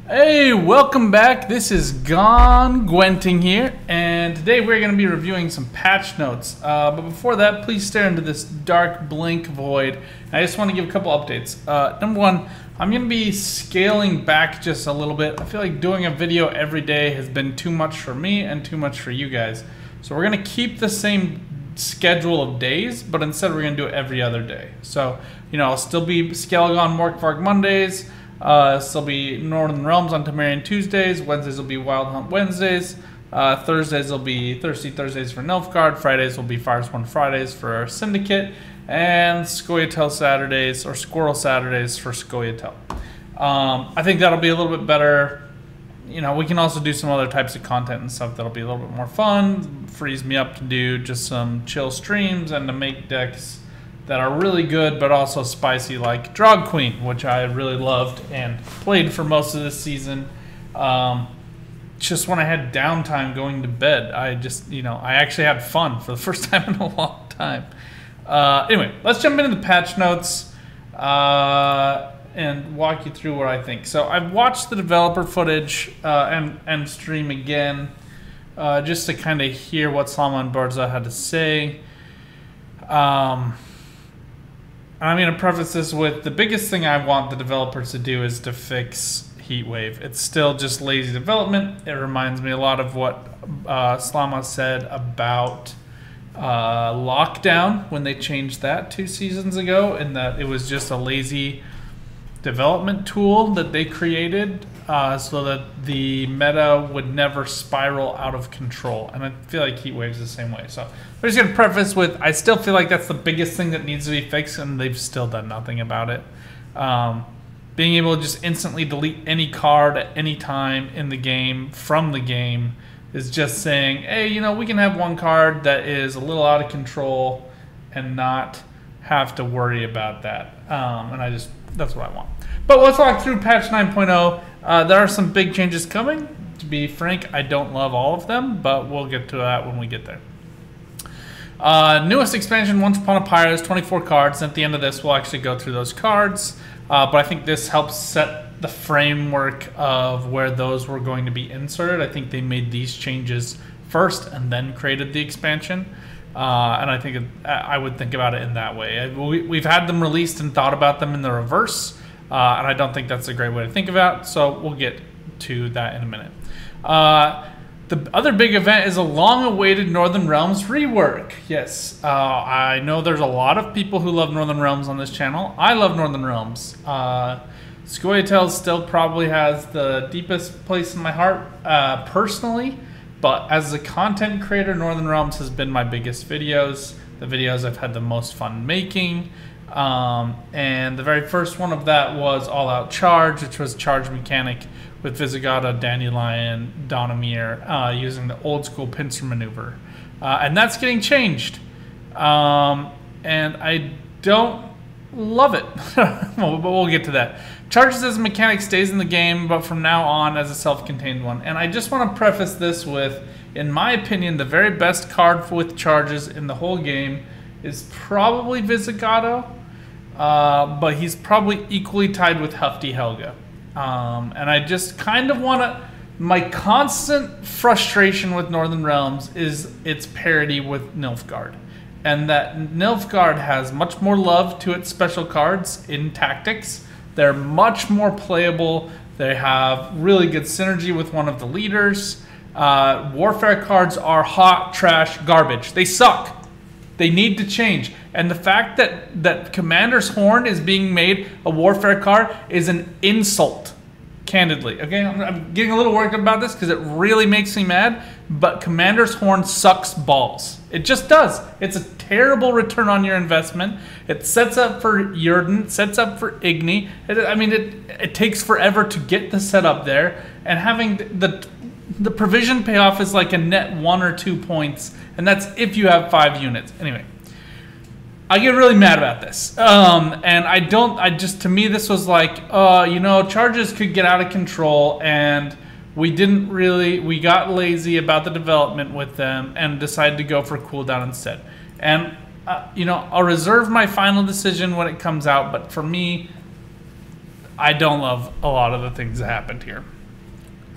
Hey, welcome back. This is Gwenting here, and today we're going to be reviewing some patch notes. But before that, please stare into this dark blink void. I just want to give a couple updates. Number one, I'm going to be scaling back just a little bit. I feel like doing a video every day has been too much for me and too much for you guys. So we're going to keep the same schedule of days, but instead we're going to do it every other day. So, you know, I'll still be Skellige on Morkvark Mondays. Still be Northern Realms on Temerian Tuesdays. Wednesdays will be Wild Hunt Wednesdays. Thursdays will be Thirsty Thursdays for Nilfgaard. Fridays will be Firesworn Fridays for our Syndicate. And Scoia'tael Saturdays, or Squirrel Saturdays for Scoia'tael. I think that'll be a little bit better. You know, we can also do some other types of content and stuff that'll be a little bit more fun. Frees me up to do just some chill streams and to make decks that are really good but also spicy, like Drog Queen, which I really loved and played for most of this season. Just when I had downtime going to bed, I actually had fun for the first time in a long time. Anyway, let's jump into the patch notes and walk you through what I think. So I've watched the developer footage and stream again just to kind of hear what Salman Barza had to say. I'm going to preface this with the biggest thing I want the developers to do is to fix Heatwave. It's still just lazy development. It reminds me a lot of what Slama said about Lockdown when they changed that 2 seasons ago, and that it was just a lazy development tool that they created so that the meta would never spiral out of control. And I feel like Heatwave's the same way. So we're just going to preface with, I still feel like that's the biggest thing that needs to be fixed, and they've still done nothing about it. Being able to just instantly delete any card at any time in the game from the game is just saying, hey, you know, we can have one card that is a little out of control and not have to worry about that. And that's what I want. But let's walk through patch 9.0. There are some big changes coming. To be frank, I don't love all of them, but we'll get to that when we get there. Newest expansion, Once Upon a Pirate, is 24 cards. And at the end of this, we'll actually go through those cards. But I think this helps set the framework of where those were going to be inserted. I think they made these changes first and then created the expansion. And I think I would think about it in that way. We've had them released and thought about them in the reverse. And I don't think that's a great way to think about it. So we'll get to that in a minute. The other big event is a long-awaited Northern Realms rework. Yes, I know there's a lot of people who love Northern Realms on this channel. I love Northern Realms. Scoia'tael still probably has the deepest place in my heart personally, but as a content creator, Northern Realms has been my biggest videos, the videos I've had the most fun making. And the very first one of that was All Out Charge, which was charge mechanic with Visigoda, Dandelion, Donamir, using the old school pincer maneuver. And that's getting changed. And I don't love it. But we'll get to that. Charges as a mechanic stays in the game, but from now on as a self-contained one. And I just want to preface this with, in my opinion, the very best card with charges in the whole game is probably Visigoda. But he's probably equally tied with Hefty Helga. And I just kind of want to... My constant frustration with Northern Realms is its parity with Nilfgaard. And that Nilfgaard has much more love to its special cards in tactics. They're much more playable. They have really good synergy with one of the leaders. Warfare cards are hot, trash, garbage. They suck. They need to change. And the fact that Commander's Horn is being made a warfare card is an insult, candidly. Okay, I'm getting a little worked up about this because it really makes me mad, but Commander's Horn sucks balls. It just does. It's a terrible return on your investment. It sets up for Yrden, sets up for Igni. It takes forever to get the setup there, and having the provision payoff is like a net 1 or 2 points, and that's if you have 5 units. Anyway, I get really mad about this. And to me, this was like, you know, charges could get out of control, and we got lazy about the development with them and decided to go for cooldown instead. And, you know, I'll reserve my final decision when it comes out, but for me, I don't love a lot of the things that happened here.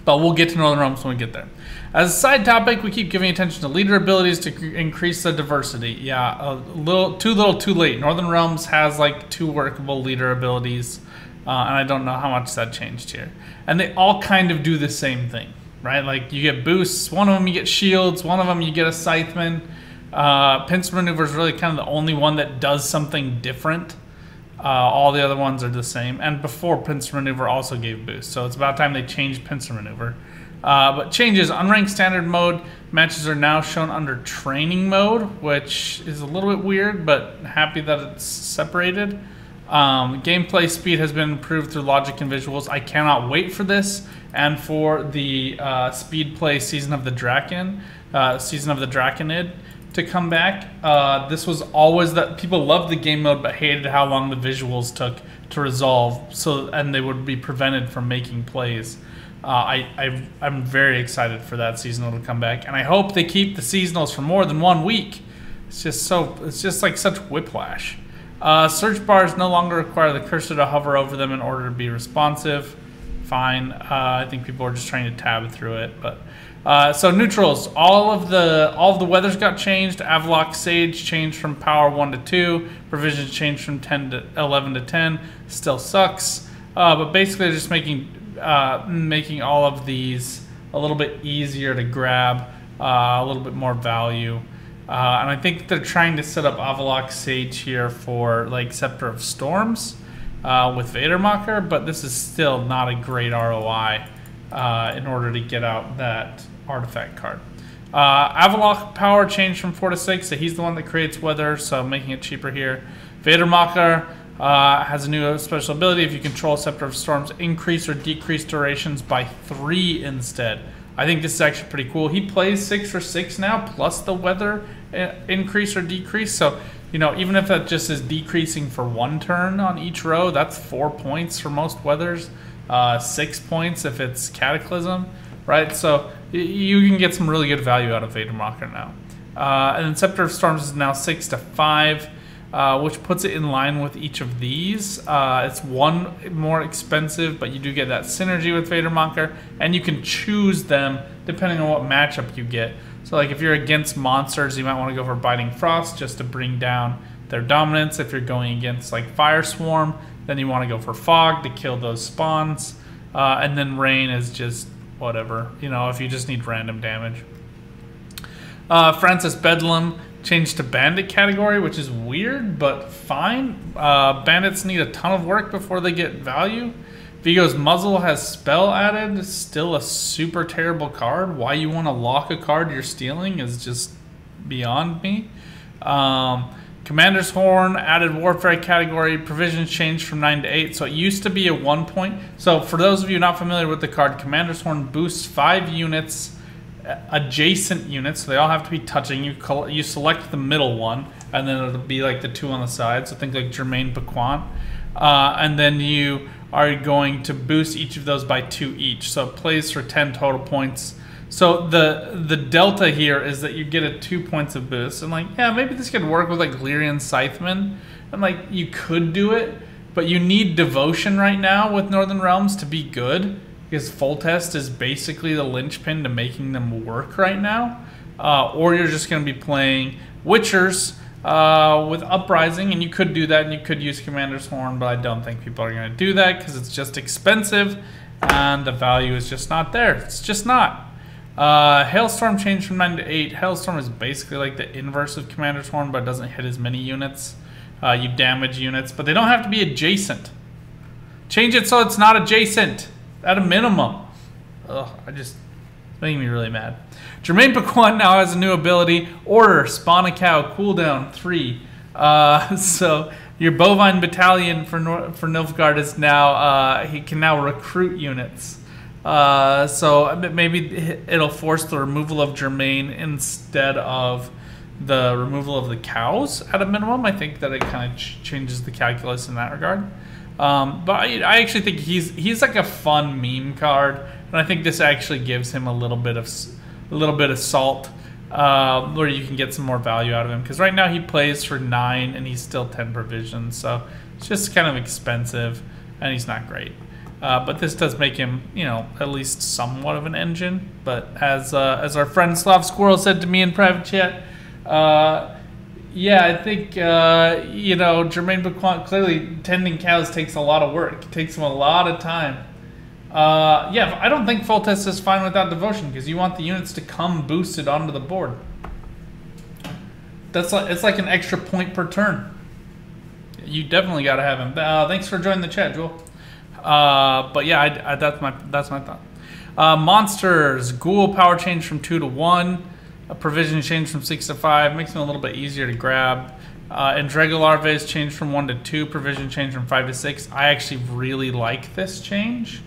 But we'll get to Northern Realms when we get there. As a side topic, we keep giving attention to leader abilities to increase the diversity. Yeah, too little, too late. Northern Realms has like 2 workable leader abilities, and I don't know how much that changed here. And they all kind of do the same thing, right? Like you get boosts. One of them you get shields. One of them you get a Scytheman. Pincer Maneuver is really kind of the only one that does something different. All the other ones are the same. And before, Pincer Maneuver also gave boosts. So it's about time they changed Pincer Maneuver. But changes, unranked standard mode. Matches are now shown under training mode, which is a little bit weird, but happy that it's separated. Gameplay speed has been improved through logic and visuals. I cannot wait for this. And for the speed play Season of the Draconid to come back. This was always that people loved the game mode but hated how long the visuals took to resolve, and they would be prevented from making plays. I'm very excited for that seasonal to come back, and I hope they keep the seasonals for more than 1 week. It's just like such whiplash. Search bars no longer require the cursor to hover over them in order to be responsive. Fine. I think people are just trying to tab through it, but. So neutrals, all of the weathers got changed. Avlok Sage changed from power 1 to 2. Provisions changed from 11 to 10. Still sucks, but basically they're just making all of these a little bit easier to grab, a little bit more value, and I think they're trying to set up Avlok Sage here for like Scepter of Storms with Vadermacher, but this is still not a great ROI. In order to get out that artifact card. Avlok power changed from 4 to 6, so he's the one that creates weather, so making it cheaper here. Vadermacher has a new special ability. If you control Scepter of Storms, increase or decrease durations by 3 instead. I think this is actually pretty cool. He plays 6 for 6 now, plus the weather increase or decrease, so you know, even if that just is decreasing for 1 turn on each row, that's 4 points for most weathers. 6 points if it's Cataclysm, right? So you can get some really good value out of Vadermacher now. And then Scepter of Storms is now 6 to 5, which puts it in line with each of these. It's 1 more expensive, but you do get that synergy with Vadermacher, and you can choose them depending on what matchup you get. So like if you're against monsters, you might want to go for Biting Frost just to bring down their dominance. If you're going against like Fire Swarm, then you want to go for Fog to kill those spawns. And then Rain is just whatever, you know, if you just need random damage. Francis Bedlam changed to Bandit category, which is weird, but fine. Bandits need a ton of work before they get value. Vigo's Muzzle has spell added. Still a super terrible card. Why you want to lock a card you're stealing is just beyond me. Commander's Horn added Warfare category. Provisions changed from 9 to 8. So it used to be a 1 point. So for those of you not familiar with the card, Commander's Horn boosts 5 units, adjacent units. So they all have to be touching. You select the middle one, and then it'll be like the 2 on the side. So think like Jermaine Paquant. And then you are going to boost each of those by 2 each. So it plays for 10 total points. So the delta here is that you get a 2 points of boost, and like, yeah, maybe this could work with like Lyrian Scytheman, and like you could do it, but you need devotion right now with Northern Realms to be good, because full test is basically the linchpin to making them work right now. Or you're just going to be playing Witchers with Uprising, and you could do that, and you could use Commander's Horn, but I don't think people are going to do that because it's just expensive, and the value is just not there. It's just not. Hailstorm changed from 9 to 8. Hailstorm is basically like the inverse of Commander's Horn, but it doesn't hit as many units. You damage units, but they don't have to be adjacent. Change it so it's not adjacent, at a minimum. Ugh, it's making me really mad. Jermaine Paquan now has a new ability, Order, Spawn a Cow, cooldown 3. So your Bovine Battalion for Nilfgaard is now, he can now recruit units. So maybe it'll force the removal of Jermaine instead of the removal of the cows at a minimum. I think that it kind of changes the calculus in that regard. But I actually think he's like a fun meme card, and I think this actually gives him a little bit of salt, where you can get some more value out of him. Because right now he plays for 9 and he's still 10 provisions, so it's just kind of expensive, and he's not great. But this does make him, you know, at least somewhat of an engine. But as our friend Slav Squirrel said to me in private chat, yeah, I think, you know, Jermaine Bequant, clearly tending cows takes a lot of work. It takes him a lot of time. Yeah, I don't think full test is fine without devotion, because you want the units to come boosted onto the board. That's like, it's like an extra point per turn. You definitely got to have him. Thanks for joining the chat, Joel. But yeah, that's my thought. Monsters, Ghoul power change from 2 to 1. A provision change from 6 to 5 makes them a little bit easier to grab. And Dregolarves change from 1 to 2. Provision change from 5 to 6. I actually really like this change.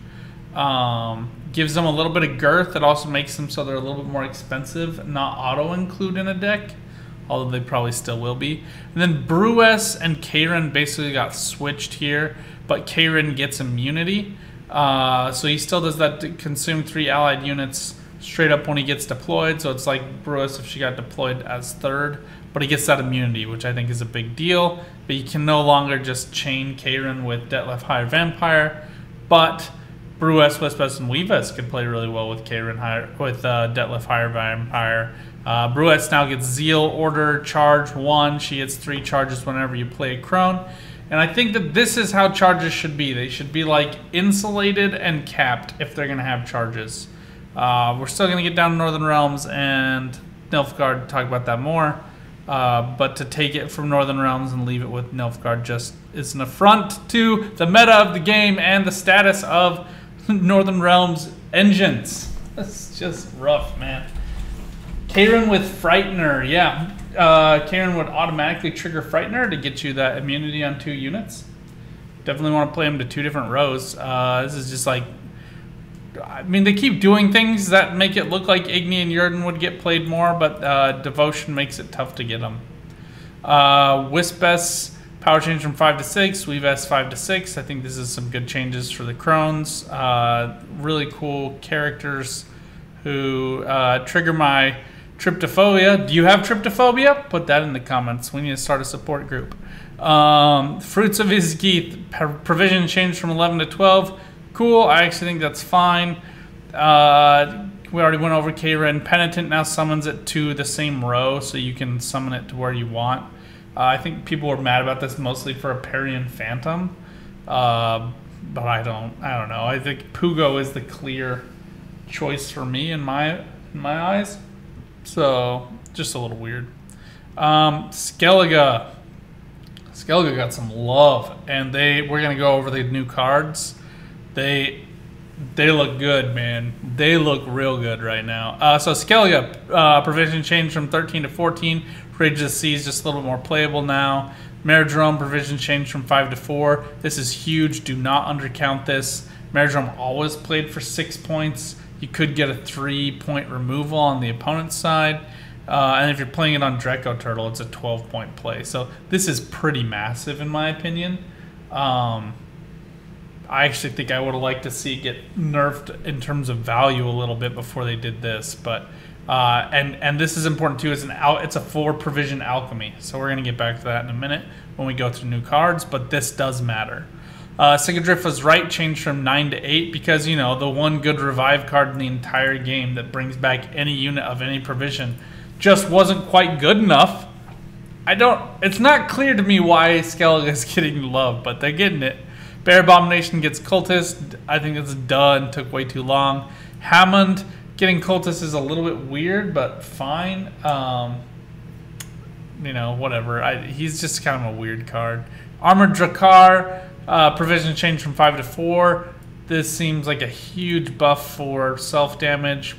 Gives them a little bit of girth. It also makes them so they're a little bit more expensive, not auto include in a deck, although they probably still will be. And then Brues and Karen basically got switched here, but Karen gets immunity. So he still does that to consume 3 allied units straight up when he gets deployed. So it's like Bruce if she got deployed as 3rd, but he gets that immunity, which I think is a big deal. But you can no longer just chain Karen with Detlef Higher Vampire, but Bruce, Wispes, and Weaves could play really well with Karen with Detlef Higher Vampire. Bruce now gets Zeal, Order, Charge 1. She gets 3 charges whenever you play a Crone. And I think that this is how charges should be. They should be like insulated and capped if they're going to have charges. We're still going to get down to Northern Realms and Nilfgaard, talk about that more. But to take it from Northern Realms and leave it with Nilfgaard just is an affront to the meta of the game and the status of Northern Realms engines. That's just rough, man. Karen with Frightener, yeah. Karen would automatically trigger Frightener to get you that immunity on 2 units. Definitely want to play them to 2 different rows. This is just like, I mean, they keep doing things that make it look like Igni and Yurden would get played more, but Devotion makes it tough to get them. Wispes, power change from 5 to 6. Weaves 5 to 6. I think this is some good changes for the Crones. Really cool characters who trigger my Tryptophobia. Do you have Tryptophobia? Put that in the comments. We need to start a support group. Fruits of Izgeith, provision changed from 11 to 12. Cool, I actually think that's fine. We already went over Karen. Penitent now summons it to the same row, so you can summon it to where you want. I think people were mad about this mostly for a Parian Phantom. But I don't know. I think Pugo is the clear choice for me in my eyes. So, just a little weird. Skellige. Skellige got some love, and we're gonna go over the new cards. They look good, man. They look real good right now. So Skellige, provision change from 13 to 14. Rage of the Sea is just a little bit more playable now. Meridrome, provision change from 5 to 4. This is huge. Do not undercount this. Meridrome always played for 6 points. You could get a 3-point removal on the opponent's side. And if you're playing it on Dreco Turtle, it's a 12-point play. So this is pretty massive in my opinion. I actually think I would have liked to see it get nerfed in terms of value a little bit before they did this. But and this is important too. It's a 4-provision alchemy. So we're gonna get back to that in a minute when we go through new cards. But this does matter. Sigadrift was right, changed from 9 to 8 because, you know, the one good revive card in the entire game that brings back any unit of any provision just wasn't quite good enough. It's not clear to me why Skellige is getting love, but they're getting it. Bear Abomination gets Cultist. I think it's done. Took way too long. Hammond getting Cultist is a little bit weird, but fine. You know, whatever. He's just kind of a weird card. Armored Drakkar, provision change from 5 to 4. This seems like a huge buff for self-damage.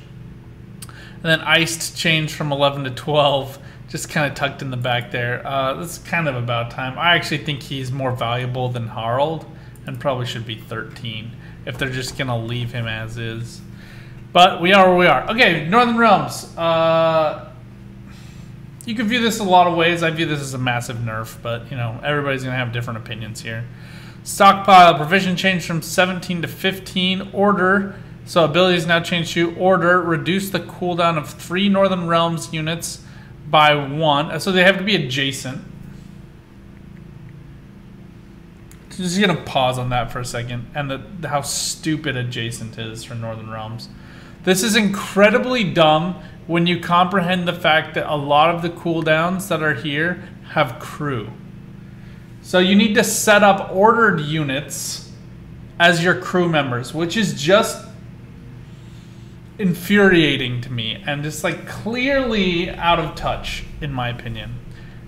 And then Iced change from 11 to 12. Just kind of tucked in the back there. That's kind of about time. I actually think he's more valuable than Harald and probably should be 13 if they're just going to leave him as is. But we are where we are. Okay, Northern Realms. You could view this a lot of ways. I view this as a massive nerf, but, you know, everybody's going to have different opinions here. Stockpile, provision change from 17 to 15. Order, so abilities now change to Order. Reduce the cooldown of 3 Northern Realms units by 1. So they have to be adjacent Just gonna pause on that for a second, and how stupid adjacent is for Northern Realms. This is incredibly dumb when you comprehend the fact that a lot of the cooldowns that are here have crew. So you need to set up ordered units as your crew members, which is just infuriating to me and just like clearly out of touch, in my opinion.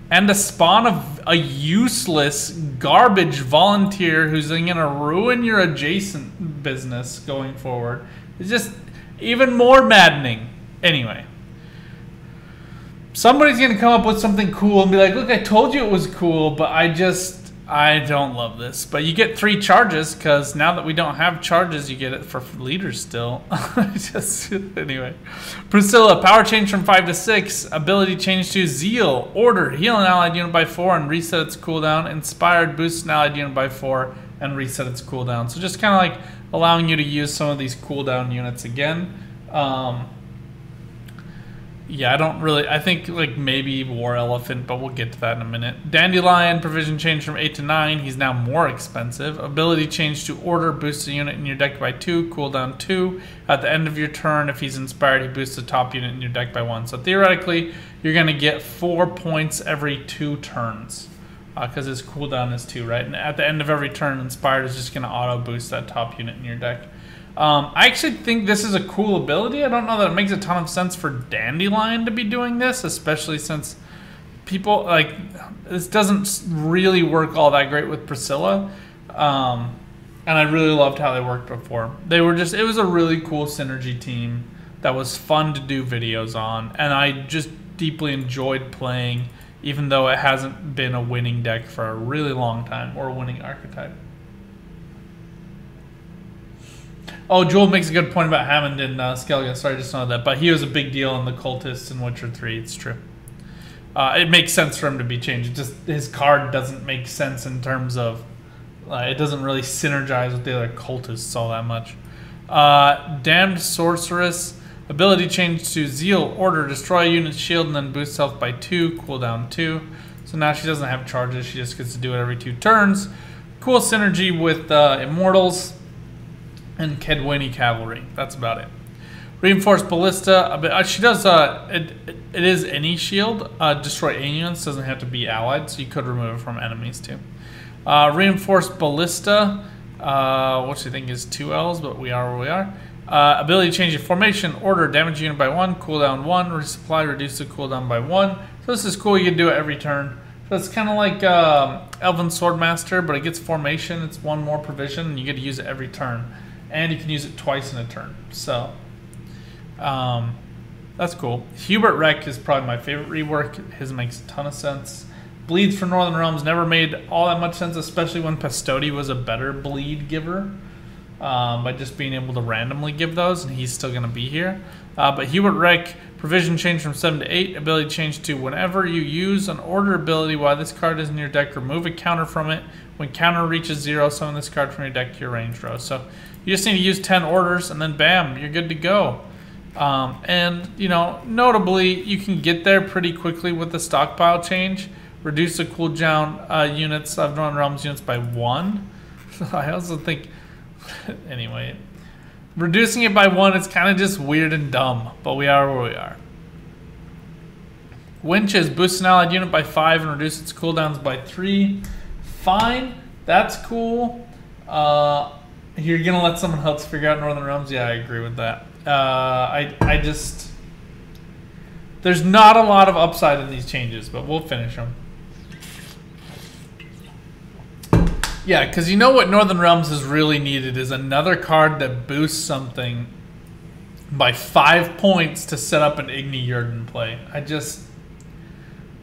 And a spawn of a useless garbage volunteer who's gonna ruin your adjacent business going forward. It's just even more maddening. Anyway, somebody's gonna come up with something cool and be like, look, I told you it was cool, but I don't love this. But you get 3 charges, because now that we don't have charges, you get it for leaders still. Anyway. Priscilla, power change from 5 to 6. Ability change to Zeal. Order, heal an allied unit by 4 and reset its cooldown. Inspired, boost an allied unit by 4 and reset its cooldown. So just kind of like allowing you to use some of these cooldown units again. Yeah, I think like maybe War Elephant, but we'll get to that in a minute. Dandelion, provision change from 8 to 9. He's now more expensive. Ability change to Order, boosts a unit in your deck by 2, cooldown 2. At the end of your turn, if he's inspired, he boosts the top unit in your deck by 1. So theoretically, you're going to get 4 points every 2 turns. Because his cooldown is 2, right? And at the end of every turn, inspired is just going to auto boost that top unit in your deck. I actually think this is a cool ability. I don't know that it makes a ton of sense for Dandelion to be doing this, especially since people, like, this doesn't really work all that great with Priscilla. And I really loved how they worked before. It was a really cool synergy team that was fun to do videos on, and I just deeply enjoyed playing, even though it hasn't been a winning deck for a really long time, or a winning archetype. Oh, Joel makes a good point about Hammond and Skellige. Sorry, I just know that. But he was a big deal in the Cultists in Witcher 3. It's true. It makes sense for him to be changed. It just his card doesn't make sense in terms of... it doesn't really synergize with the other Cultists all that much. Damned Sorceress. Ability change to Zeal. Order, destroy a unit's shield and then boost health by 2. Cooldown 2. So now she doesn't have charges. She just gets to do it every 2 turns. Cool synergy with Immortals. And Kedwini Cavalry. That's about it. Reinforced Ballista. She does. It is any shield. Destroy aliens. Doesn't have to be allied, so you could remove it from enemies too. Reinforced Ballista. Which I think is 2 L's, but we are where we are. Ability change your formation. Order, damage unit by 1. Cooldown 1. Resupply, reduce the cooldown by 1. So this is cool. You can do it every turn. So it's kind of like Elven Swordmaster, but it gets formation. It's 1 more provision, and you get to use it every turn. And you can use it twice in a turn. So, that's cool. Hubert Wreck is probably my favorite rework. His makes a ton of sense. Bleeds for Northern Realms never made all that much sense, especially when Pastodi was a better bleed giver. By just being able to randomly give those, and he's still going to be here. But Hubert Wreck, provision change from 7 to 8. Ability change to whenever you use an order ability while this card is in your deck, remove a counter from it. When counter reaches 0, summon this card from your deck to your range row. So you just need to use 10 orders, and then bam, you're good to go. And, you know, notably, you can get there pretty quickly with the stockpile change. Reduce the cooldown units of Northern Realms units by 1. I also think, anyway, reducing it by 1 is kind of just weird and dumb, but we are where we are. Winches, boost an allied unit by 5 and reduce its cooldowns by 3. Fine, that's cool. You're gonna let someone else figure out Northern Realms? Yeah, I agree with that. I just... There's not a lot of upside in these changes, but we'll finish them. Yeah, because you know what Northern Realms is really needed is another card that boosts something by 5 points to set up an Igni Yurden play.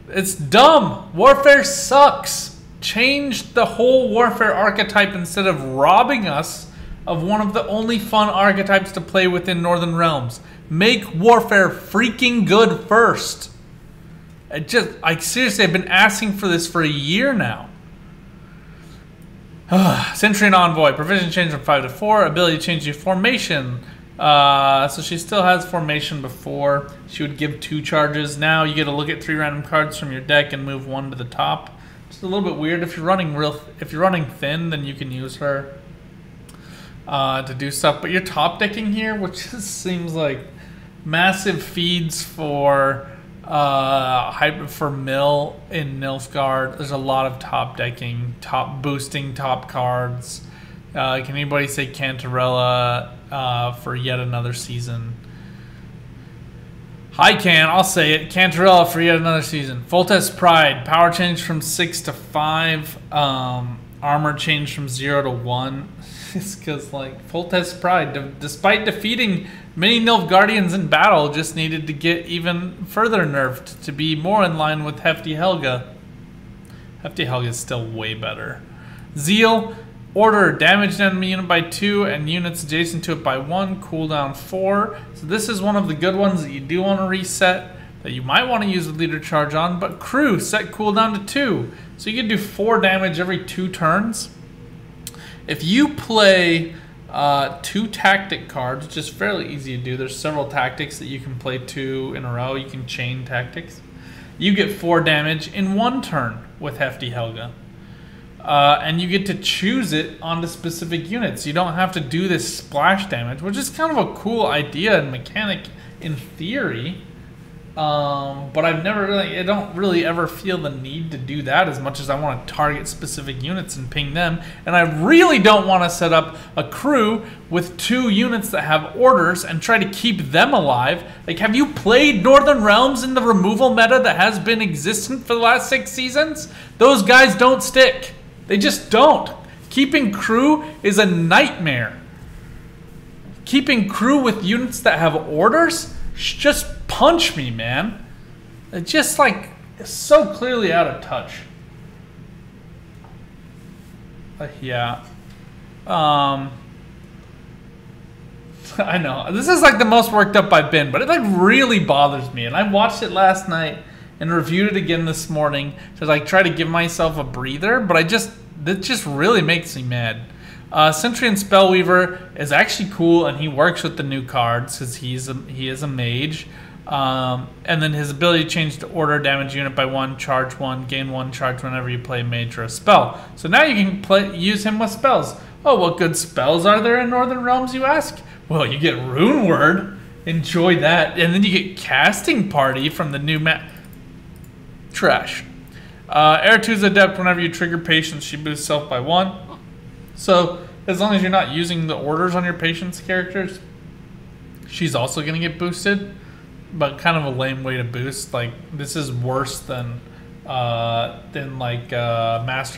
It's dumb. Warfare sucks. Change the whole Warfare archetype instead of robbing us of one of the only fun archetypes to play within Northern Realms. Make Warfare freaking good first. Seriously, I've been asking for this for a year now. Centurion Envoy, provision change from 5 to 4, ability change to formation. So she still has formation before. She would give 2 charges. Now you get to look at 3 random cards from your deck and move 1 to the top. It's a little bit weird. If you're running thin, then you can use her to do stuff. But you're top decking here, which just seems like massive feeds for Mill in Nilfgaard. There's a lot of top decking, top boosting top cards. Can anybody say Cantarella for yet another season? I can. I'll say it. Cantarella for yet another season. Foltest Pride. Power change from 6 to 5. Armor change from 0 to 1. It's because, like, Foltest Pride, despite defeating many Nilfgaardians in battle, just needed to get even further nerfed to be more in line with Hefty Helga. Hefty Helga is still way better. Zeal. Order, damage an enemy unit by 2 and units adjacent to it by 1, cooldown 4. So this is one of the good ones that you do want to reset, that you might want to use the leader charge on, but crew, set cooldown to 2. So you can do 4 damage every 2 turns. If you play 2 tactic cards, which is fairly easy to do, there's several tactics that you can play 2 in a row, you can chain tactics. You get 4 damage in 1 turn with Hefty Helga. And you get to choose it onto specific units. You don't have to do this splash damage, which is kind of a cool idea and mechanic in theory. But I don't really ever feel the need to do that as much as I want to target specific units and ping them. And I really don't want to set up a crew with 2 units that have orders and try to keep them alive. Like, have you played Northern Realms in the removal meta that has been existent for the last 6 seasons? Those guys don't stick. They just don't. Keeping crew is a nightmare. Keeping crew with units that have orders, just punch me, man. It's just like so clearly out of touch. Yeah. I know. This is like the most worked up I've been, but it like really bothers me. And I watched it last night and reviewed it again this morning to like try to give myself a breather, but that just really makes me mad. Sentry and Spellweaver is actually cool, and he works with the new cards because he is a mage. And then his ability to change to order, damage unit by 1, charge 1, gain 1 charge whenever you play a mage or a spell. So now you can use him with spells. Oh, what good spells are there in Northern Realms, you ask? Well, you get Runeword. Enjoy that. And then you get Casting Party from the new map. Trash. Air 2's adept. Whenever you trigger patience, she boosts self by 1. So as long as you're not using the orders on your patience characters, she's also going to get boosted. But kind of a lame way to boost. Like, this is worse than Master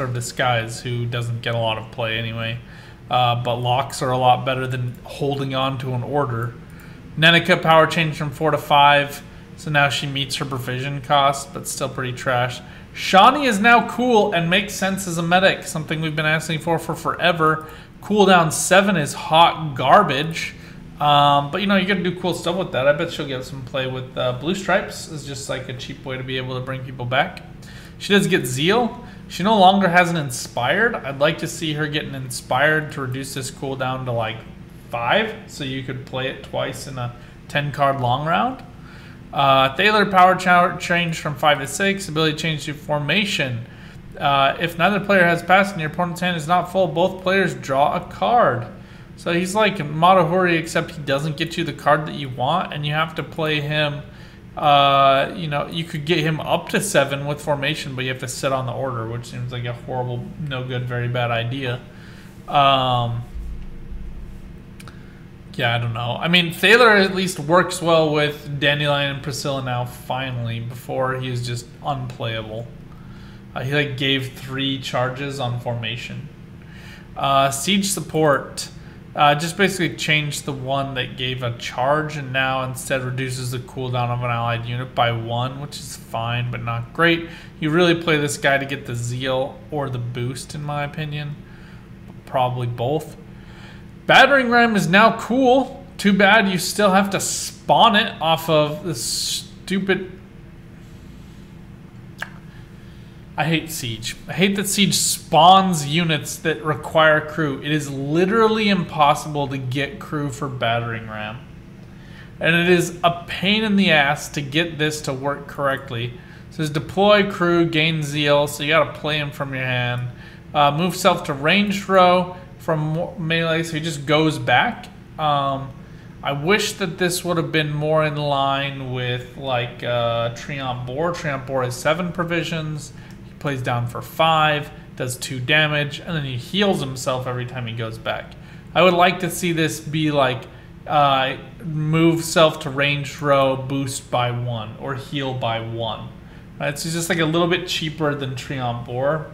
of Disguise, who doesn't get a lot of play anyway. But locks are a lot better than holding on to an order. Nenica power change from 4 to 5. So now she meets her provision cost, but still pretty trash. Shani is now cool and makes sense as a medic, something we've been asking for forever. Cooldown 7 is hot garbage. But you know, you gotta do cool stuff with that. I bet she'll get some play with blue stripes. Is just like a cheap way to be able to bring people back. She does get zeal. She no longer has an inspired. I'd like to see her get an inspired to reduce this cooldown to like 5, so you could play it twice in a 10-card long round. Thaler power change from 5 to 6. Ability change to formation. If neither player has passed and your opponent's hand is not full, both players draw a card. So he's like Matahori, except he doesn't get you the card that you want, and you have to play him. You know, you could get him up to 7 with formation, but you have to sit on the order, which seems like a horrible, no good, very bad idea. Yeah, I don't know. I mean, Thaler at least works well with Dandelion and Priscilla now, finally. Before, he was just unplayable. He like gave 3 charges on formation. Siege support. Just basically changed the one that gave a charge, and now instead reduces the cooldown of an allied unit by 1, which is fine, but not great. You really play this guy to get the zeal or the boost, in my opinion. Probably both. Battering Ram is now cool. Too bad you still have to spawn it off of the stupid... I hate Siege. I hate that Siege spawns units that require crew. It is literally impossible to get crew for Battering Ram. And it is a pain in the ass to get this to work correctly. It says deploy crew, gain zeal, so you gotta play him from your hand. Move self to ranged row from melee, so he just goes back. I wish that this would have been more in line with like Treant Boar. Treant Boar has 7 provisions. He plays down for 5, does 2 damage, and then he heals himself every time he goes back. I would like to see this be like move self to ranged row, boost by 1, or heal by 1. Right, so it's just like a little bit cheaper than Treant Boar.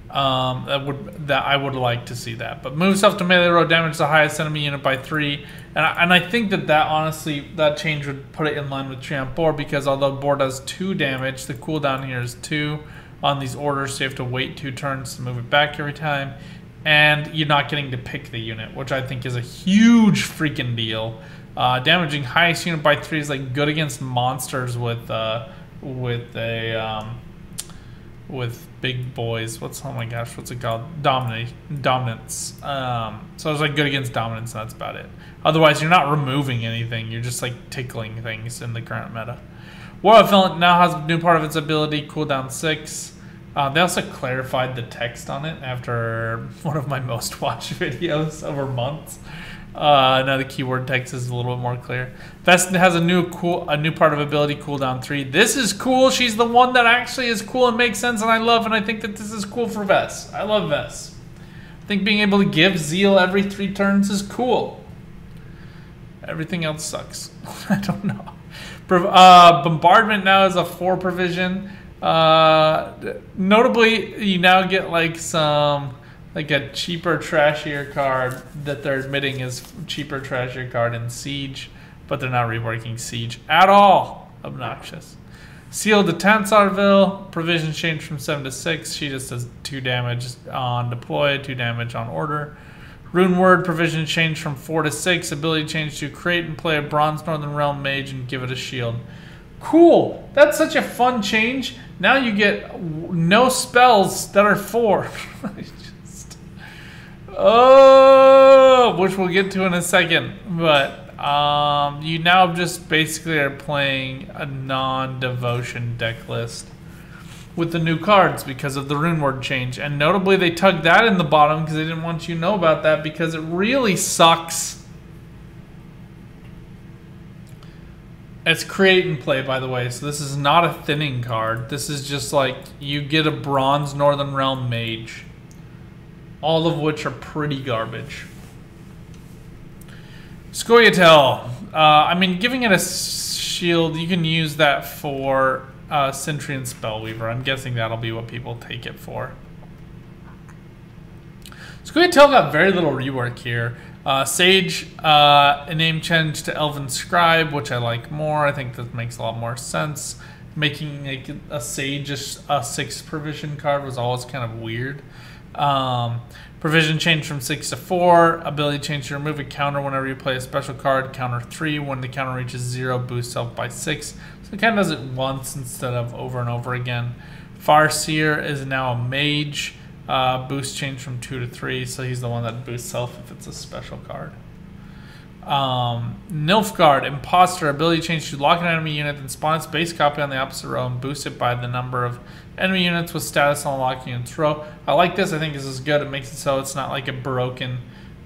That I would like to see that. But move self to melee row, damage the highest enemy unit by 3. And I think that honestly, that change would put it in line with Treant Boar, because although Boar does 2 damage, the cooldown here is 2 on these orders, so you have to wait 2 turns to move it back every time. And you're not getting to pick the unit, which I think is a huge freaking deal. Damaging highest unit by 3 is like good against monsters with big boys. Oh my gosh, what's it called? Dominance. So it's like good against dominance, and that's about it. Otherwise, you're not removing anything. You're just like tickling things in the current meta. War Repellent now has a new part of its ability, cooldown 6. They also clarified the text on it after one of my most watched videos over months. Now the keyword text is a little bit more clear. Vest has a new part of ability, cooldown 3. This is cool. She's the one that actually is cool and makes sense, and I love, and I think that this is cool for Vest. I love Vest. I think being able to give zeal every 3 turns is cool. Everything else sucks. I don't know. Bombardment now is a 4 provision. Notably, you now get like like a cheaper, trashier card that they're admitting is cheaper, trashier card in Siege, but they're not reworking Siege at all. Obnoxious. Sealed to Ceas'raet, provision changed from 7 to 6. She just does 2 damage on deploy, 2 damage on order. Runeword, provision changed from 4 to 6. Ability change to create and play a Bronze Northern Realm mage and give it a shield. Cool. That's such a fun change. Now you get no spells that are 4. Oh, which we'll get to in a second. But you now just basically are playing a non-devotion deck list with the new cards because of the Runeword change. And notably, they tugged that in the bottom because they didn't want you to know about that, because it really sucks. It's create and play, by the way, so this is not a thinning card. This is just like you get a Bronze Northern Realm mage, all of which are pretty garbage. Scoia'tael. I mean, giving it a shield, you can use that for Sentry and Spellweaver. I'm guessing that'll be what people take it for. Scoia'tael got very little rework here. Sage, a name change to Elven Scribe, which I like more. I think that makes a lot more sense. Making a Sage a 6 provision card was always kind of weird. Provision change from 6 to 4. Ability change to remove a counter whenever you play a special card. Counter 3. When the counter reaches 0, boost self by 6. So it kind of does it once instead of over and over again. Farseer is now a mage. Boost change from 2 to 3. So he's the one that boosts self if it's a special card. Nilfgaard, Imposter. Ability change to lock an enemy unit, then spawn its base copy on the opposite row and boost it by the number of enemy units with status on locking its row. I like this. I think this is good. It makes it so it's not like a broken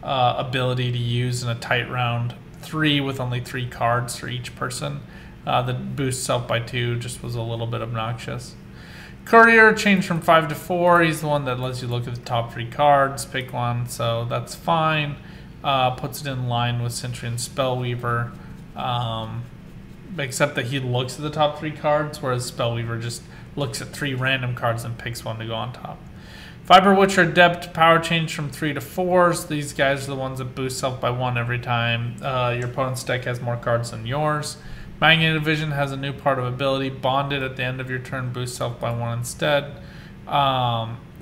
ability to use in a tight round 3 with only 3 cards for each person. The boost self by 2 just was a little bit obnoxious. Courier changed from 5 to 4. He's the one that lets you look at the top 3 cards, pick one, so that's fine. Puts it in line with Sentry and Spellweaver, except that he looks at the top 3 cards, whereas Spellweaver just looks at 3 random cards and picks one to go on top. Viper Witcher Adept, power change from 3 to 4. So these guys are the ones that boost self by 1 every time your opponent's deck has more cards than yours. Magnetic Vision has a new part of ability, bonded at the end of your turn, boost self by 1 instead.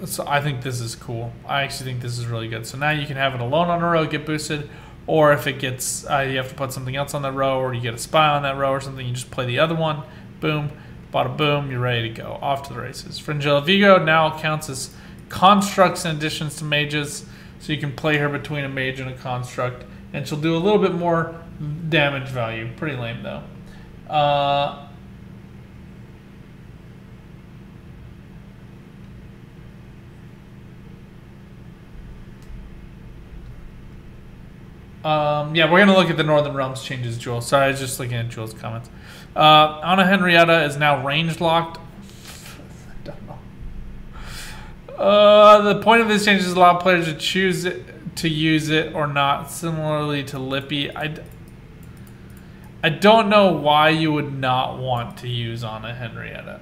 So I think this is cool. I actually think this is really good. So now you can have it alone on a row, get boosted, or if it gets, you have to put something else on that row, or you get a spy on that row or something, you just play the other one. Boom, bada boom, you're ready to go. Off to the races. Fringilla Vigo now counts as constructs in additions to mages, so you can play her between a mage and a construct, and she'll do a little bit more damage value. Pretty lame though. Yeah, we're gonna look at the Northern Realms changes, Jewel. Sorry, I was just looking at Jewel's comments. Anna Henrietta is now range locked. I don't know. The point of this change is allow players to choose to use it or not, similarly to Lippy. I don't know why you would not want to use Anna Henrietta,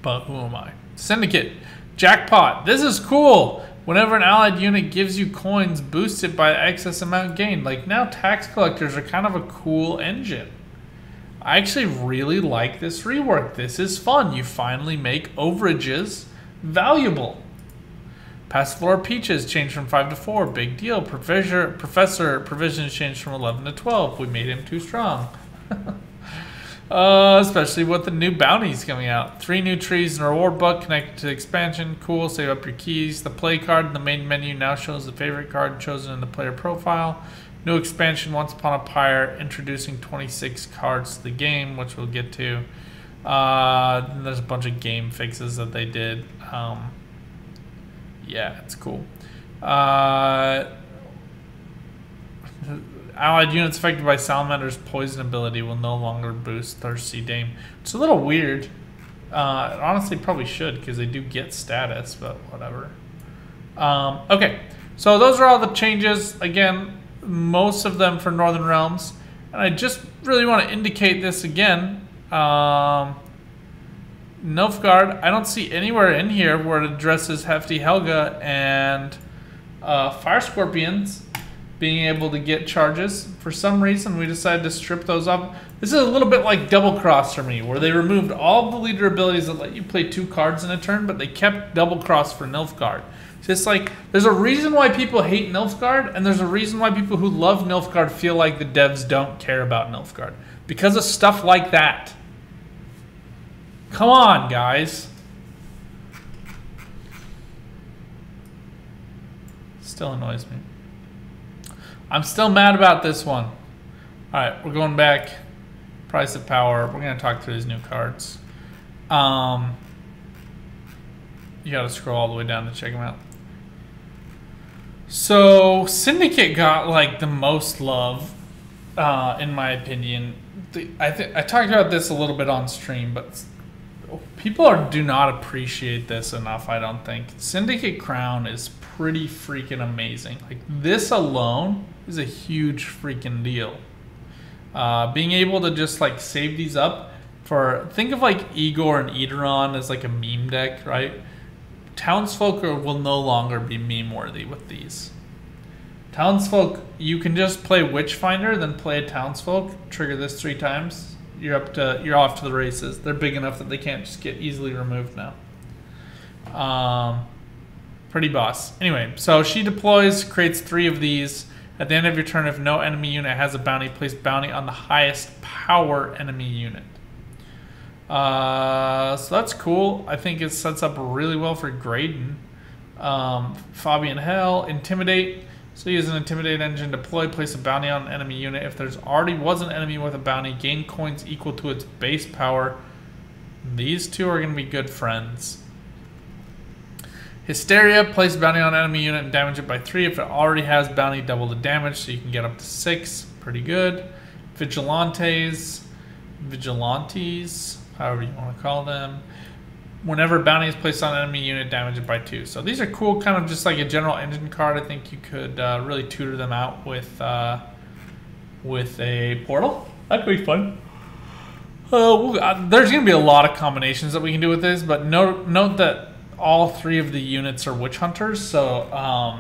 but who am I? Syndicate. Jackpot. This is cool. Whenever an allied unit gives you coins, boost it by excess amount gained. Like, now tax collectors are kind of a cool engine. I actually really like this rework. This is fun. You finally make overages valuable. Passiflora Peaches changed from 5 to 4. Big deal. Professor Provisions changed from 11 to 12. We made him too strong. Especially with the new bounties coming out. 3 new trees in the reward book connected to the expansion. Cool. Save up your keys. The play card in the main menu now shows the favorite card chosen in the player profile. New expansion, Once Upon a Pyre, introducing 26 cards to the game, which we'll get to. There's a bunch of game fixes that they did. Yeah, it's cool. Allied units affected by Salamander's poison ability will no longer boost Thirsty Dame. It's a little weird. Honestly, probably should, because they do get status, but whatever. Okay, so those are all the changes. Again, most of them for Northern Realms. And I just really want to indicate this again. Nilfgaard, I don't see anywhere in here where it addresses Hefty Helga and Fire Scorpions being able to get charges. For some reason, we decided to strip those off. This is a little bit like Double Cross for me, where they removed all the leader abilities that let you play 2 cards in a turn, but they kept Double Cross for Nilfgaard. So it's like, there's a reason why people hate Nilfgaard, and there's a reason why people who love Nilfgaard feel like the devs don't care about Nilfgaard. Because of stuff like that. Come on, guys. Still annoys me. I'm still mad about this one. Alright, we're going back. Price of Power. We're going to talk through these new cards. You got to scroll all the way down to check them out. So, Syndicate got like the most love, in my opinion. I talked about this a little bit on stream, but people do not appreciate this enough, I don't think. Syndicate Crown is pretty freaking amazing. Like, this alone is a huge freaking deal. Being able to just like save these up for, think of like Igor and Eidolon as like a meme deck, right? Townsfolk will no longer be meme worthy with these. Townsfolk, you can just play Witchfinder, then play a Townsfolk, trigger this 3 times. You're off to the races. They're big enough that they can't just get easily removed now. Pretty boss. Anyway, so she deploys, creates 3 of these. At the end of your turn, if no enemy unit has a bounty, place bounty on the highest power enemy unit. So that's cool. I think it sets up really well for Graydon. Fabian Hell, Intimidate. So use an Intimidate engine, deploy, place a bounty on an enemy unit. If there's already was an enemy with a bounty, gain coins equal to its base power. These 2 are going to be good friends. Hysteria, place bounty on an enemy unit and damage it by 3. If it already has bounty, double the damage, so you can get up to 6. Pretty good. Vigilantes, however you want to call them. Whenever bounty is placed on an enemy unit, damage it by 2. So these are cool, kind of just like a general engine card. I think you could really tutor them out with a portal. That could be fun. There's going to be a lot of combinations that we can do with this, but note that all 3 of the units are Witch Hunters, so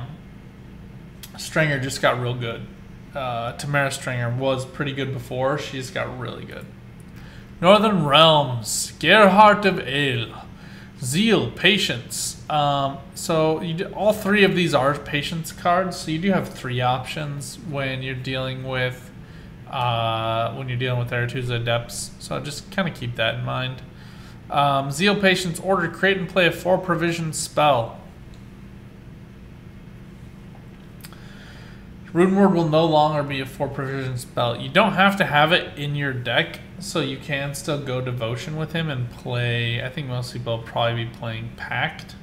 Stringer just got real good. Tamara Stringer was pretty good before. She just got really good. Northern Realms, Gerhardt of Ale, Zeal, Patience. So all 3 of these are Patience cards, so you do have 3 options when you're dealing with Aretuza Adepts. So just kind of keep that in mind. Zeal, Patience, order, create and play a 4 provision spell. Runeword will no longer be a 4 provision spell. You don't have to have it in your deck, so you can still go Devotion with him and play. I think most people will probably be playing Pact.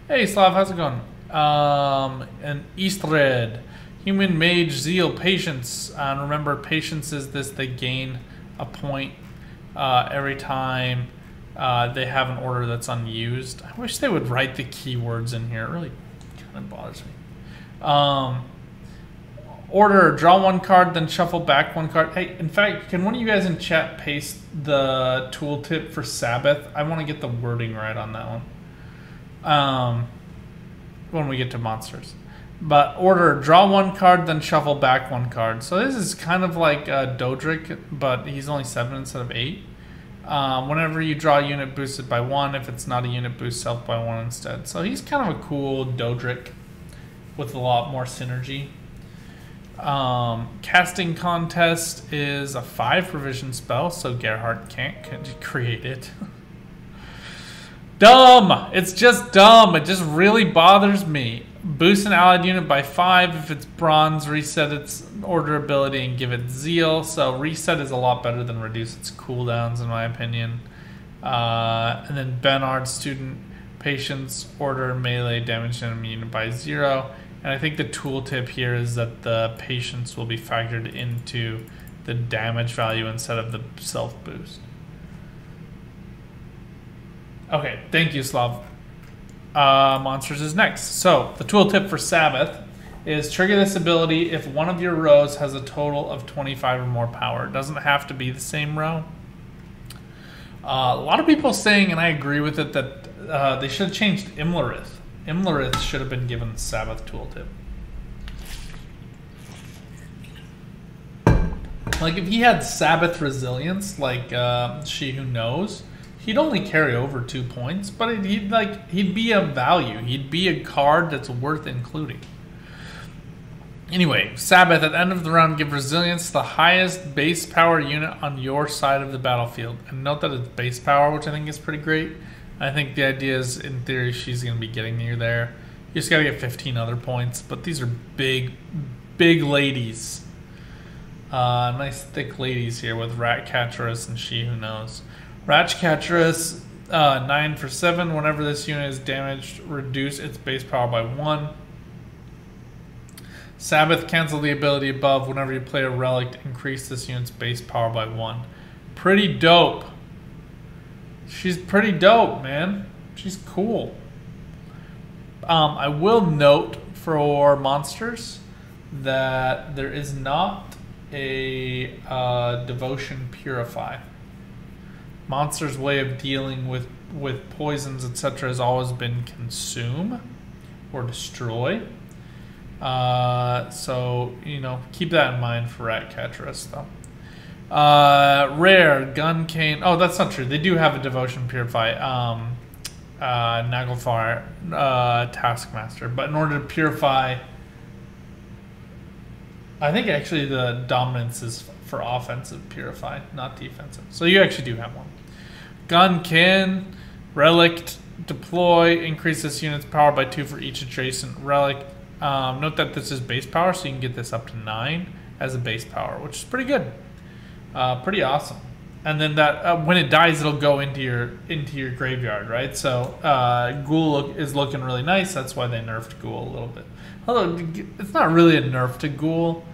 Hey Slav, how's it going? And Ceas'raet. Human Mage Zeal Patience. And remember, patience is this, they gain a point every time they have an order that's unused. I wish they would write the keywords in here. It really kind of bothers me. Order, draw one card, then shuffle back one card. Hey, in fact, can one of you guys in chat paste the tooltip for Sabbath? I want to get the wording right on that one. When we get to monsters. But order, draw one card, then shuffle back one card. So this is kind of like Dodric, but he's only 7 instead of 8. Whenever you draw a unit, boosted by 1. If it's not a unit, boost self by 1 instead. So he's kind of a cool Dodric with a lot more synergy. Casting Contest is a 5 provision spell, so Gerhardt can't create it. Dumb! It's just dumb. It just really bothers me. Boost an allied unit by 5. If it's bronze, reset its order ability and give it zeal. So reset is a lot better than reduce its cooldowns, in my opinion. And then Bernard, student, patience, order, melee, damage enemy unit by 0. And I think the tooltip here is that the patience will be factored into the damage value instead of the self boost. Okay, thank you, Slav. Monsters is next. So the tooltip for Sabbath is trigger this ability if one of your rows has a total of 25 or more power. It doesn't have to be the same row. A lot of people saying, and I agree with it, that they should have changed Imlerith. Imlerith should have been given the Sabbath tooltip. Like if he had Sabbath resilience, like She Who Knows, he'd only carry over 2 points, but he'd be of value. He'd be a card that's worth including. Anyway, Sabbath, at the end of the round, give resilience to the highest base power unit on your side of the battlefield. And note that it's base power, which I think is pretty great. I think the idea is, in theory, she's going to be getting you there. You just got to get 15 other points, but these are big, big ladies. Nice thick ladies here with Ratcatcheress and She Who Knows. Ratcatcheress, 9 for 7. Whenever this unit is damaged, reduce its base power by 1. Sabbath, cancel the ability above. Whenever you play a relic, increase this unit's base power by 1. Pretty dope. She's pretty dope, man. She's cool. I will note for monsters that there is not a Devotion Purify. Monsters' way of dealing with poisons, etc., has always been consume or destroy. So, you know, keep that in mind for Ratcatcheress, though. Rare, Gun Cane. Oh, that's not true. They do have a Devotion Purify. Naglfar, Taskmaster. But in order to purify, I think actually the dominance is for offensive Purify, not defensive. So you actually do have one. Gun Can, Relic, deploy, increase this unit's power by 2 for each adjacent relic. Note that this is base power, so you can get this up to 9 as a base power, which is pretty good. Pretty awesome. And then that when it dies, it'll go into your graveyard, right? So Ghoul is looking really nice. That's why they nerfed Ghoul a little bit. Although it's not really a nerf to Ghoul,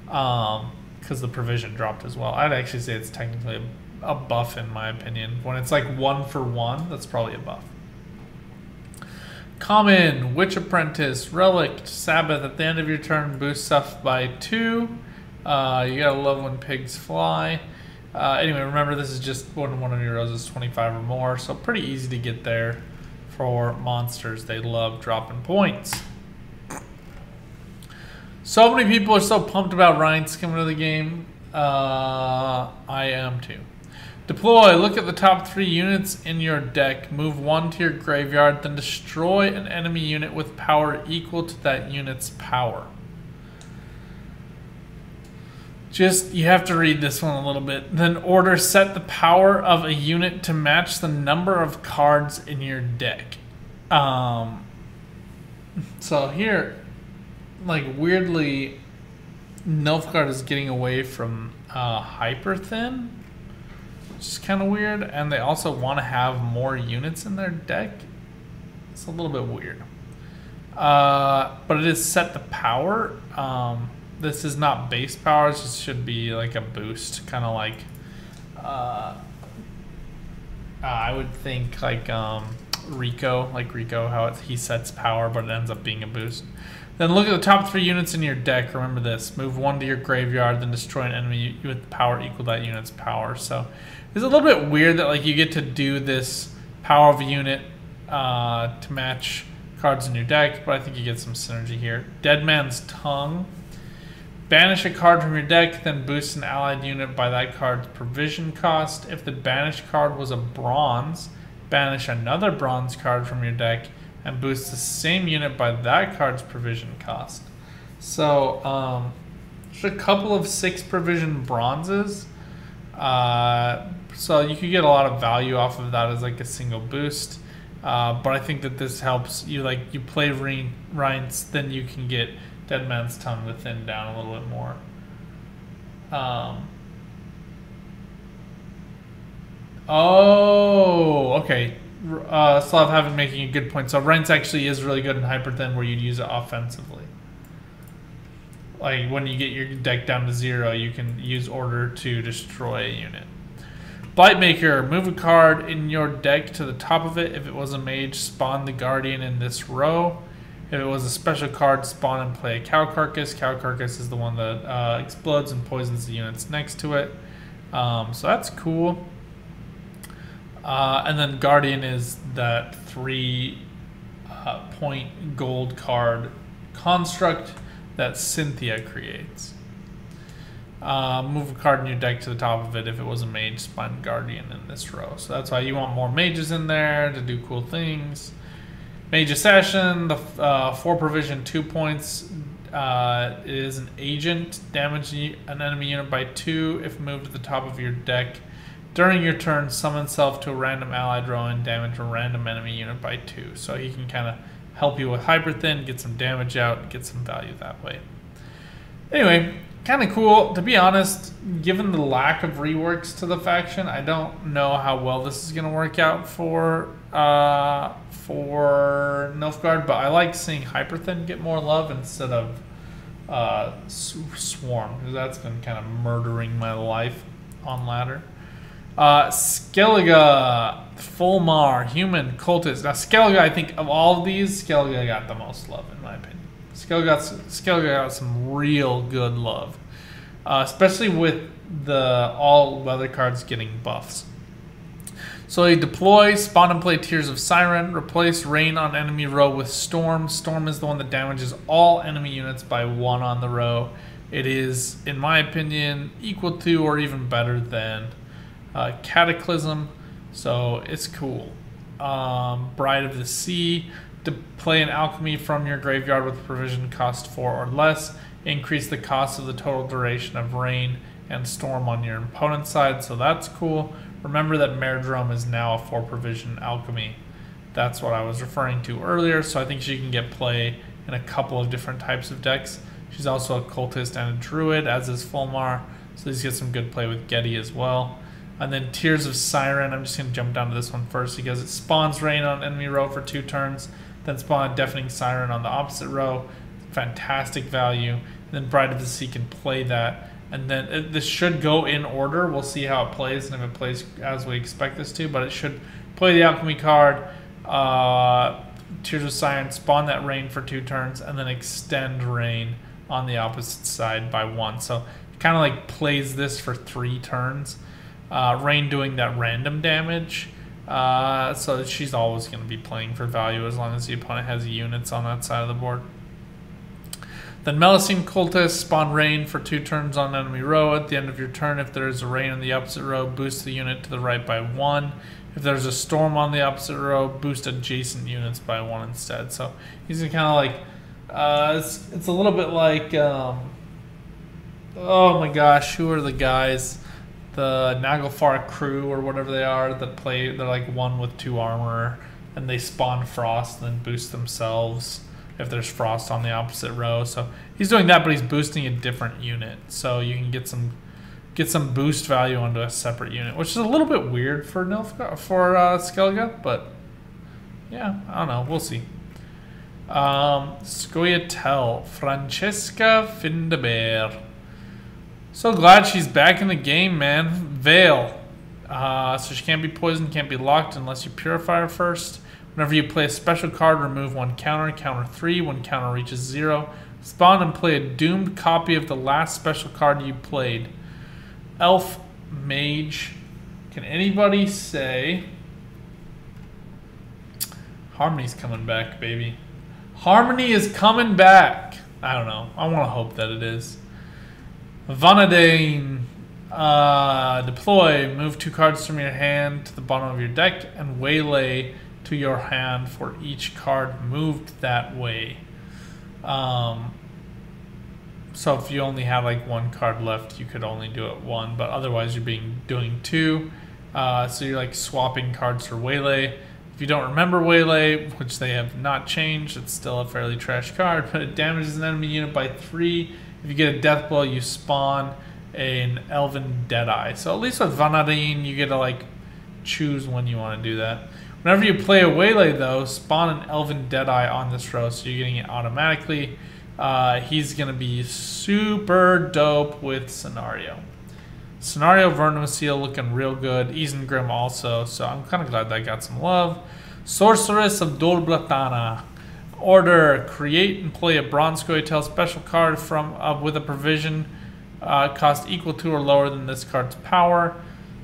because the provision dropped as well. I'd actually say it's technically a buff in my opinion. When it's like 1 for 1, that's probably a buff. Common, Witch Apprentice, Relic, Sabbath. At the end of your turn, boost stuff by 2. You gotta love when pigs fly. Anyway, remember this is just when one of your rows is 25 or more, so pretty easy to get there for monsters. They love dropping points. So many people are so pumped about Rhines coming to the game. I am too. Deploy, look at the top 3 units in your deck. Move 1 to your graveyard, then destroy an enemy unit with power equal to that unit's power. Just, you have to read this one a little bit. Then order, set the power of a unit to match the number of cards in your deck. So here, like weirdly, Nilfgaard is getting away from Hyper Thin, which is kind of weird. And they also want to have more units in their deck. It's a little bit weird. but it is set to power. This is not base power. It just should be like a boost, kind of like I would think like Rico, how he sets power, but it ends up being a boost. Then look at the top 3 units in your deck. Remember this: move 1 to your graveyard, then destroy an enemy with power equal to that unit's power. So it's a little bit weird that like you get to do this power of a unit to match cards in your deck, but I think you get some synergy here. Dead Man's Tongue. Banish a card from your deck, then boost an allied unit by that card's provision cost. If the banished card was a bronze, banish another bronze card from your deck and boost the same unit by that card's provision cost. So there's a couple of 6 provision bronzes. So you could get a lot of value off of that as like a single boost. But I think that this helps you, like you play Reince, then you can get Dead Man's Tongue to thin down a little bit more. Oh, okay. Slav having making a good point. So Reince actually is really good in Hyper Thin, where you'd use it offensively. Like when you get your deck down to 0, you can use Order to destroy a unit. Blightmaker, move a card in your deck to the top of it. If it was a mage, spawn the Guardian in this row. If it was a special card, spawn and play a Cow Carcass. Cow Carcass is the one that explodes and poisons the units next to it. So that's cool. And then Guardian is that 3-point gold card construct that Cynthia creates. Move a card in your deck to the top of it. If it was a mage, spawn Guardian in this row. So that's why you want more mages in there to do cool things. Mage Assassin, the 4 provision 2 points is an agent. Damage an enemy unit by 2 if moved to the top of your deck. During your turn, summon self to a random allied row and damage a random enemy unit by 2. So he can kind of help you with Hyper Thin, get some damage out, get some value that way. Anyway, kind of cool. To be honest, given the lack of reworks to the faction, I don't know how well this is going to work out for Nilfgaard, but I like seeing Hyper Thin get more love instead of Swarm, because that's been kind of murdering my life on ladder. Skellige, Fulmar, Human, Cultist. Now Skellige, I think of all of these, Skellige got the most love in my opinion. Skellige got some real good love, especially with the all weather cards getting buffs. So you deploy, spawn and play Tears of Siren, replace Rain on enemy row with Storm. Storm is the one that damages all enemy units by 1 on the row. It is, in my opinion, equal to or even better than Cataclysm, so it's cool. Bride of the Sea, to play an alchemy from your graveyard with provision cost 4 or less. Increase the cost of the total duration of Rain and Storm on your opponent's side, so that's cool. Remember that Merdrum is now a 4 provision alchemy. That's what I was referring to earlier, so I think she can get play in a couple of different types of decks. She's also a cultist and a druid, as is Fulmar, so these get some good play with Getty as well. And then Tears of Siren, I'm just going to jump down to this one first because it spawns Rain on enemy row for 2 turns, then spawn Deafening Siren on the opposite row. Fantastic value. And then Bride of the Sea can play that. And then this should go in order. We'll see how it plays and if it plays as we expect this to, but it should play the Alchemy card, Tears of Siren, spawn that Rain for 2 turns, and then extend Rain on the opposite side by 1. So it kind of like plays this for 3 turns. Rain doing that random damage, so she's always going to be playing for value as long as the opponent has units on that side of the board. Then Melusine Cultist, spawn Rain for 2 turns on enemy row. At the end of your turn, if there is a Rain on the opposite row, boost the unit to the right by 1. If there's a Storm on the opposite row, boost adjacent units by 1 instead. So he's kind of like, it's a little bit like, oh my gosh, who are the guys? The Naglfar crew or whatever they are that play, they're like 1 with 2 armor and they spawn Frost and then boost themselves if there's Frost on the opposite row. So he's doing that, but he's boosting a different unit, so you can get some boost value onto a separate unit, which is a little bit weird for Skellige, but yeah, I don't know, we'll see. Scoia'tael, Francesca Findaber. So glad she's back in the game, man. Veil. So she can't be poisoned, can't be locked unless you purify her first. Whenever you play a special card, remove one counter, counter 3. When counter reaches 0, spawn and play a doomed copy of the last special card you played. Elf Mage. Can anybody say... Harmony's coming back, baby. Harmony is coming back. I don't know. I want to hope that it is. Vanadane. Deploy. Move 2 cards from your hand to the bottom of your deck and waylay to your hand for each card moved that way. So if you only had like 1 card left, you could only do it 1, but otherwise you're doing 2. So you're like swapping cards for waylay. If you don't remember waylay, which they have not changed, it's still a fairly trash card, but it damages an enemy unit by 3. If you get a death blow, you spawn an Elven Deadeye. So at least with Vanadine, you get to like choose when you want to do that. Whenever you play a waylay, though, spawn an Elven Deadeye on this row, so you're getting it automatically. He's going to be super dope with Scenario. Scenario, Vernon Seal looking real good. Isengrim also, so I'm kind of glad that got some love. Sorceress of Dolblatana. Order, create and play a Bronze Scoia'tael special card from with a provision cost equal to or lower than this card's power,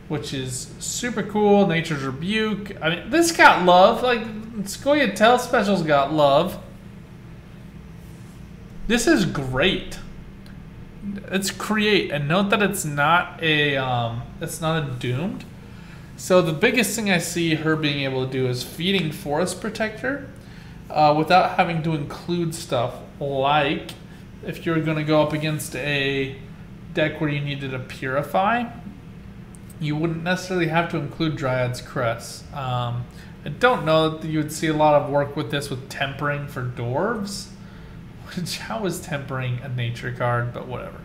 which is super cool. Nature's Rebuke. I mean, this got love. Like, Scoia'tael specials got love. This is great. It's create, and note that it's not a doomed. So the biggest thing I see her being able to do is feeding Forest Protector without having to include stuff like if you're going to go up against a deck where you needed a Purify, you wouldn't necessarily have to include Dryad's Crest. I don't know that you would see a lot of work with this with Tempering for Dwarves. Which, how is Tempering a nature card? But whatever.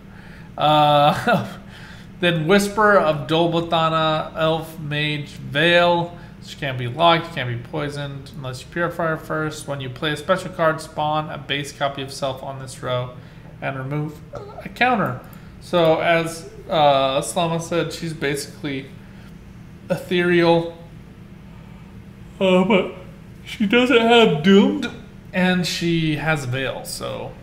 Then Whisper of Dolblatana, Elf, Mage, Veil. She can't be locked, can't be poisoned unless you purify her first. When you play a special card, spawn a base copy of self on this row and remove a counter. So as Slama said, she's basically ethereal. But she doesn't have Doomed. And she has Veil, so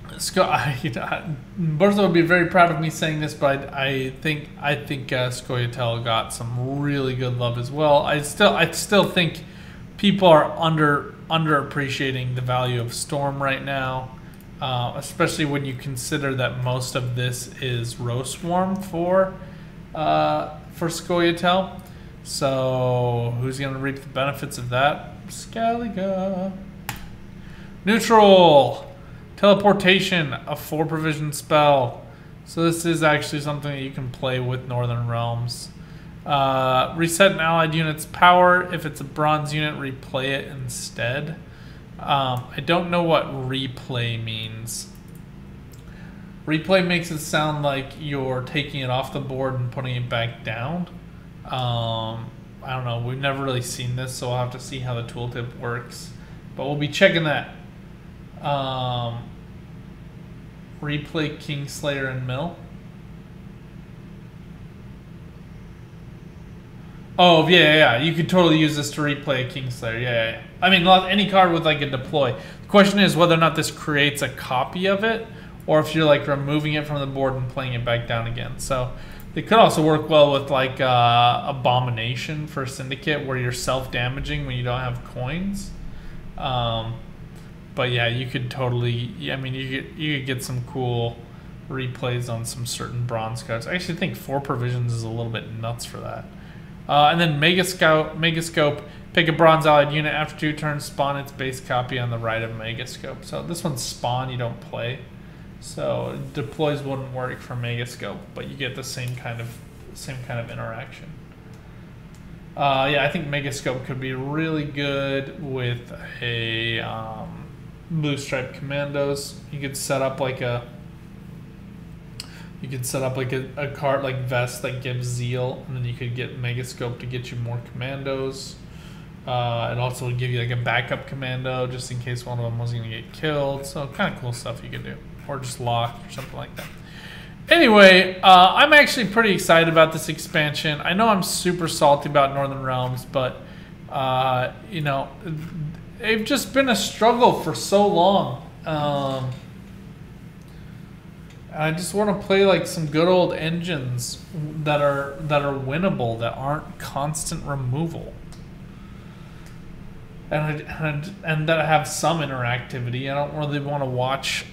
Bertha would be very proud of me saying this, but I think Scoia'tael got some really good love as well. I still think people are underappreciating the value of Storm right now, especially when you consider that most of this is Roast Swarm for Scoia'tael. So who's going to reap the benefits of that? Skellige. Neutral. Teleportation, a 4 provision spell. So this is actually something that you can play with Northern Realms. Reset an allied unit's power. If it's a bronze unit, replay it instead. I don't know what replay means. Replay makes it sound like you're taking it off the board and putting it back down. I don't know. We've never really seen this, so we'll have to see how the tooltip works. But we'll be checking that. Replay Kingslayer and Mill. Oh, yeah. You could totally use this to replay a Kingslayer. Yeah. I mean, any card with like a deploy. The question is whether or not this creates a copy of it, or if you're like removing it from the board and playing it back down again. So they could also work well with like Abomination for Syndicate, where you're self-damaging when you don't have coins. But yeah, you could totally. I mean, you could get some cool replays on some certain bronze cards. I actually think 4 provisions is a little bit nuts for that. And then Megascope. Pick a bronze allied unit after 2 turns. Spawn its base copy on the right of Megascope. So this one's spawn. You don't play. So deploys wouldn't work for Megascope, but you get the same kind of interaction. Yeah, I think Megascope could be really good with a Blue Stripe Commandos. You could set up like a card like Vest that gives Zeal, and then you could get Megascope to get you more Commandos. It also would give you like a backup commando just in case one of them was going to get killed. So kind of cool stuff you could do. Or just lock or something like that. Anyway, I'm actually pretty excited about this expansion. I know I'm super salty about Northern Realms, but you know, they've just been a struggle for so long. I just want to play like some good old engines that are winnable, that aren't constant removal, and that have some interactivity. I don't really want to watch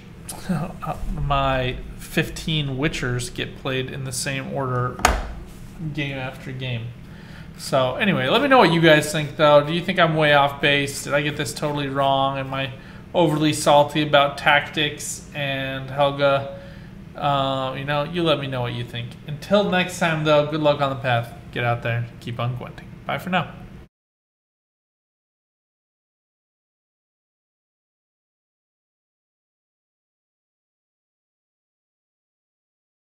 my 15 Witchers get played in the same order game after game. So anyway, let me know what you guys think though. Do you think I'm way off base? Did I get this totally wrong? Am I overly salty about tactics and Helga? You know, you let me know what you think. Until next time though, good luck on the path. Get out there, keep on Gwenting. Bye for now.